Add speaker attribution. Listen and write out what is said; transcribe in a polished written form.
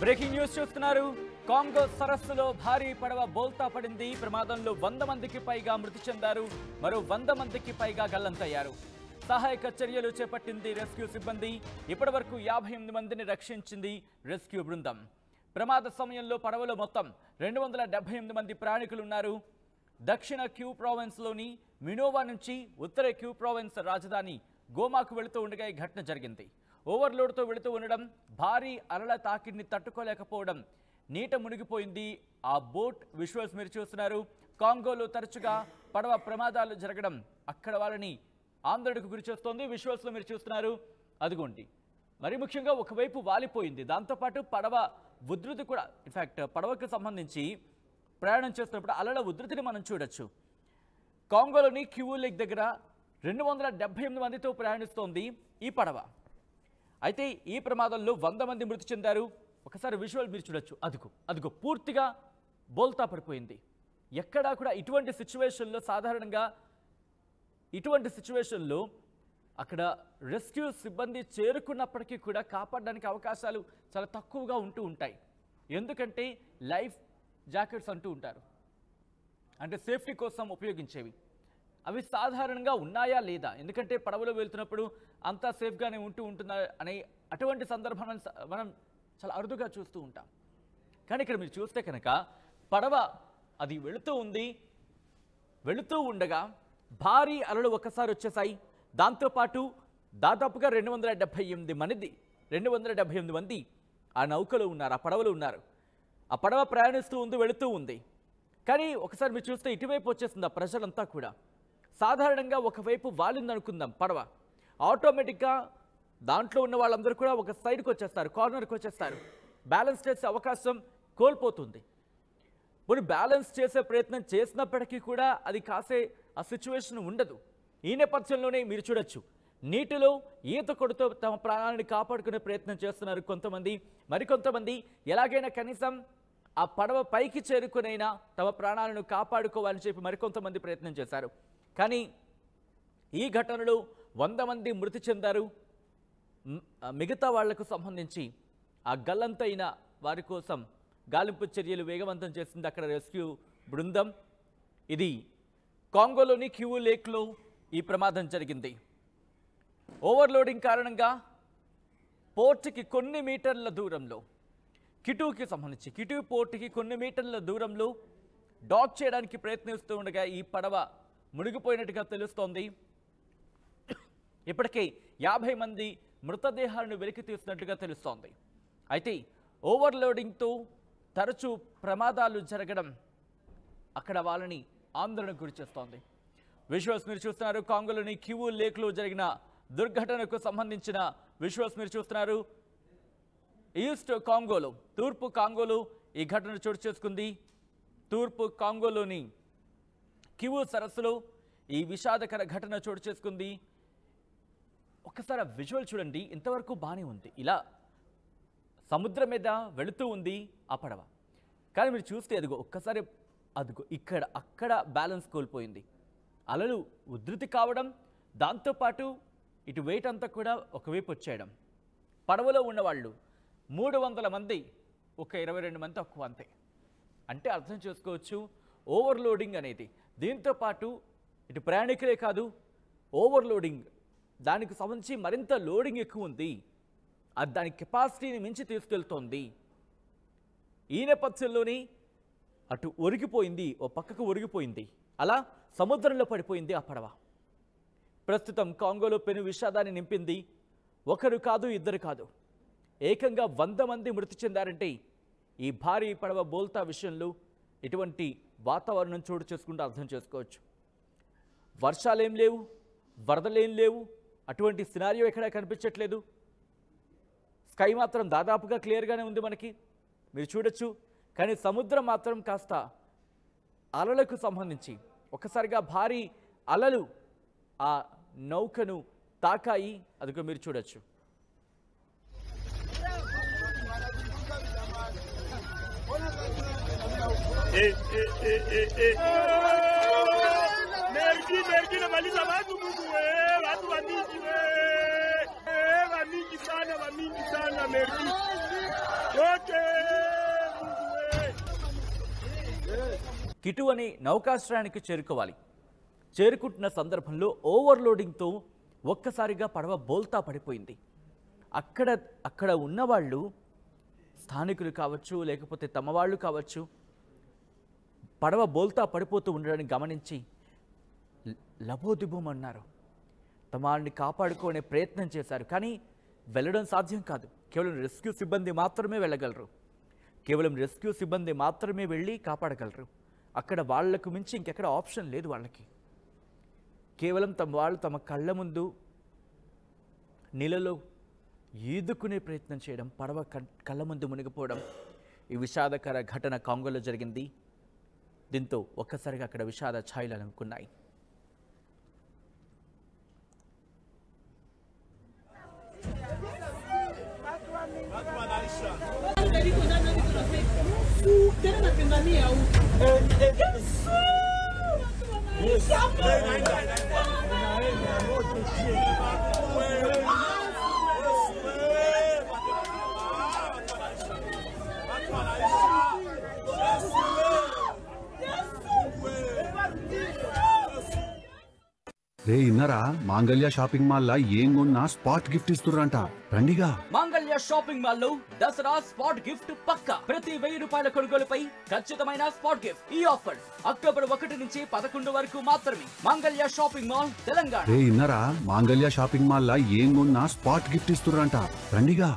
Speaker 1: Breaking news చూస్తున్నారు. Congo సరస్సులో భారీ పడవ బోల్తా పడింది. ప్రమాదంలో 100 మందికి పైగా మృతి చెందారు. మరో 100 మందికి పైగా గల్లంతయ్యారు. సహాయక చర్యలు చేపట్టింది రెస్క్యూ సిబ్బంది. ఇప్పటివరకు 58 మందిని రక్షించింది రెస్క్యూ బృందం. ప్రమాద సమయంలో పడవలో మొత్తం 278 మంది ప్రయాణికులున్నారు. దక్షిణ క్యూ ప్రావిన్స్లోని మినోవా నుంచి ఉత్తర క్యూ ప్రావిన్స్ రాజధాని గోమాకు వెళుతూ ఉండగా ఈ ఘటన జరిగింది. ఓవర్లోడ్తో వెళుతూ ఉండడం, భారీ అలల తాకిడిని తట్టుకోలేకపోవడం, నీట మునిగిపోయింది ఆ బోట్. విజువల్స్ మీరు చూస్తున్నారు. కాంగోలో తరచుగా పడవ ప్రమాదాలు జరగడం అక్కడ వాళ్ళని ఆందోళనకు గురి చేస్తోంది. విజువల్స్లో మీరు చూస్తున్నారు. అదిగోండి, మరి ముఖ్యంగా ఒకవైపు వాలిపోయింది. దాంతోపాటు పడవ ఉధృతి కూడా, ఇన్ఫ్యాక్ట్ పడవకు సంబంధించి ప్రయాణం చేస్తున్నప్పుడు అలల ఉధృతిని మనం చూడొచ్చు. కాంగోలోని క్యూ లేక్ దగ్గర 278 మందితో ప్రయాణిస్తోంది ఈ పడవ. అయితే ఈ ప్రమాదంలో 100 మంది మృతి చెందారు. ఒకసారి విజువల్ మీరు చూడొచ్చు. అదిగో పూర్తిగా బోల్తా పడిపోయింది. ఎక్కడా కూడా ఇటువంటి సిచ్యువేషన్లో, సాధారణంగా ఇటువంటి సిచ్యువేషన్లో అక్కడ రెస్క్యూ సిబ్బంది చేరుకున్నప్పటికీ కూడా కాపాడడానికి అవకాశాలు చాలా తక్కువగా ఉంటూ ఉంటాయి. ఎందుకంటే లైఫ్ జాకెట్స్ అంటూ ఉంటారు, అంటే సేఫ్టీ కోసం ఉపయోగించేవి. అవి సాధారణంగా ఉన్నాయా లేదా, ఎందుకంటే పడవలో వెళ్తున్నప్పుడు అంతా సేఫ్గానే ఉంటుందా అనే అటువంటి సందర్భాన్ని మనం చాలా అరుదుగా చూస్తూ ఉంటాం. కానీ ఇక్కడ మీరు చూస్తే కనుక పడవ అది వెళుతూ ఉండగా భారీ అలలు ఒక్కసారి వచ్చేసాయి. దాంతోపాటు దాదాపుగా 278 మంది ఆ నౌకలో ఉన్నారు, ఆ పడవలో ఉన్నారు. ఆ పడవ ప్రయాణిస్తూ ఉంది, వెళుతూ ఉంది. కానీ ఒకసారి మీరు చూస్తే ఇటువైపు వచ్చేస్తుంది ఆ ప్రజలంతా కూడా. సాధారణంగా ఒకవైపు వాలిందనుకుందాం పడవ, ఆటోమేటిక్గా దాంట్లో ఉన్న వాళ్ళందరూ కూడా ఒక సైడ్కి వచ్చేస్తారు, కార్నర్కి వచ్చేస్తారు. బ్యాలెన్స్ చేసే అవకాశం కోల్పోతుంది. పోనీ బ్యాలెన్స్ చేసే ప్రయత్నం చేసినప్పటికీ కూడా అది కాసే ఆ సిచ్యువేషన్ ఉండదు. ఈ నేపథ్యంలోనే మీరు చూడొచ్చు, నీటిలో ఈత కొడుతూ తమ ప్రాణాలను కాపాడుకునే ప్రయత్నం చేస్తున్నారు కొంతమంది. మరికొంతమంది ఎలాగైనా కనీసం ఆ పడవ పైకి చేరుకునైనా తమ ప్రాణాలను కాపాడుకోవాలని చెప్పి మరికొంతమంది ప్రయత్నం చేశారు. కానీ ఈ ఘటనలో 100 మంది మృతి చెందారు. మిగతా వాళ్లకు సంబంధించి ఆ గల్లంతైన వారి కోసం గాలింపు చర్యలు వేగవంతం చేసింది అక్కడ రెస్క్యూ బృందం. ఇది కాంగోలోని క్యూ లేక్లో ఈ ప్రమాదం జరిగింది. ఓవర్లోడింగ్ కారణంగా పోర్టుకి కొన్ని మీటర్ల దూరంలో, కిటూకి సంబంధించి కిటూ పోర్టుకి కొన్ని మీటర్ల దూరంలో డాక్ చేయడానికి ప్రయత్నిస్తూ ఉండగా ఈ పడవ మునిగిపోయినట్టుగా తెలుస్తోంది. ఇప్పటికే 50 మంది మృతదేహాలను వెలికి తీస్తున్నట్టుగా తెలుస్తోంది. అయితే ఓవర్లోడింగ్తో తరచూ ప్రమాదాలు జరగడం అక్కడ వాళ్ళని ఆందోళనకు గురి చేస్తోంది. విజువల్స్ మీరు చూస్తున్నారు. కాంగోలోని క్యూ లేక్లో జరిగిన దుర్ఘటనకు సంబంధించిన విజువల్స్ మీరు చూస్తున్నారు. ఈస్ట్ కాంగోలో, తూర్పు కాంగోలో ఈ ఘటన చోటు చేసుకుంది. తూర్పు కాంగోలోని క్యూ సరస్సులో ఈ విషాదకర ఘటన చోటు చేసుకుంది. ఒక్కసారి విజువల్ చూడండి. ఇంతవరకు బాగానే ఉంది, ఇలా సముద్రం మీద వెళుతూ ఉంది ఆ పడవ. కానీ మీరు చూస్తే ఒక్కసారి అక్కడ బ్యాలెన్స్ కోల్పోయింది. అలలు ఉధృతి కావడం, దాంతోపాటు ఇటు వెయిట్ అంతా కూడా ఒకవైపు వచ్చేయడం. పడవలో ఉన్నవాళ్ళు 300 మంది, ఒక 22 మంది తక్కువ అంతే. అంటే అర్థం చేసుకోవచ్చు ఓవర్లోడింగ్ అనేది. దీంతోపాటు ఇటు ప్రయాణికులే కాదు, ఓవర్లోడింగ్, దానికి సంబంధించి మరింత లోడింగ్ ఎక్కువ ఉంది. అది దాని కెపాసిటీని మించి తీసుకెళ్తోంది. ఈ నేపథ్యంలోని అటు ఒరిగిపోయింది, ఓ పక్కకు ఒరిగిపోయింది, అలా సముద్రంలో పడిపోయింది ఆ పడవ. ప్రస్తుతం కాంగోలో పెను విషాదాన్ని నింపింది. ఒకరు కాదు, ఇద్దరు కాదు, ఏకంగా 100 మంది మృతి చెందారంటే ఈ భారీ పడవ బోల్తా విషయంలో ఇటువంటి వాతావరణం చోటు చేసుకుంటూ అర్థం చేసుకోవచ్చు. వర్షాలేం లేవు, వరదలేం లేవు, అటువంటి సినారియో ఎక్కడా కనిపించట్లేదు. స్కై మాత్రం దాదాపుగా క్లియర్గానే ఉంది మనకి, మీరు చూడొచ్చు. కానీ సముద్రం మాత్రం కాస్త అలలకు సంబంధించి ఒక్కసారిగా భారీ అలలు ఆ నౌకను తాకాయి. అదిగో మీరు చూడొచ్చు.
Speaker 2: Mergi na maliza watu Mungu watu wa mingi sana mergi. Okay.
Speaker 1: Kittu అనే నౌకాశ్రయానికి చేరుకోవాలి. చేరుకుంటున్న సందర్భంలో ఓవర్లోడింగ్తో ఒక్కసారిగా పడవ బోల్తా పడిపోయింది. అక్కడ ఉన్నవాళ్ళు స్థానికులు కావచ్చు, లేకపోతే తమ వాళ్ళు కావచ్చు, పడవ బోల్తా పడిపోతూ ఉండడాన్ని గమనించి లబోదిబోమన్నారు. తమని కాపాడుకునే ప్రయత్నం చేశారు. కానీ వెళ్ళడం సాధ్యం కాదు. కేవలం రెస్క్యూ సిబ్బంది మాత్రమే వెళ్ళగలరు. కేవలం రెస్క్యూ సిబ్బంది మాత్రమే వెళ్ళి కాపాడగలరు. అక్కడ వాళ్లకు మించి ఇంకెక్కడ ఆప్షన్ లేదు వాళ్ళకి. కేవలం తమ కళ్ళ ముందు నీళ్ళలో ఈదుకునే ప్రయత్నం చేయడం, పడవ కళ్ళ ముందు మునిగిపోవడం, ఈ విషాదకర ఘటన కాంగోలో జరిగింది. దీంతో ఒక్కసారిగా అక్కడ విషాద ఛాయలు అలుముకున్నాయి.
Speaker 3: రే ఇన్నరా మాంగళ్య షాపింగ్ మాల్ లా ఏం కొన్నా స్పాట్ గిఫ్ట్ ఇస్తుర్రంట. రండిగా.
Speaker 1: మాంగళ్య షాపింగ్ మాల్ లో దసరా స్పాట్ గిఫ్ట్ పక్కా. ప్రతి 1000 రూపాయల కొనుగోలుపై ఖచ్చితమైన స్పాట్ గిఫ్ట్. ఈ ఆఫర్ అక్టోబర్ 1 నుంచి 11 వరకు మాత్రమే. మాంగళ్య షాపింగ్ మాల్, తెలంగాణ.
Speaker 3: రే ఇన్నరా మాంగళ్య షాపింగ్ మాల్ లా ఏం కొన్నా స్పాట్ గిఫ్ట్ ఇస్తుర్రంట. రండిగా.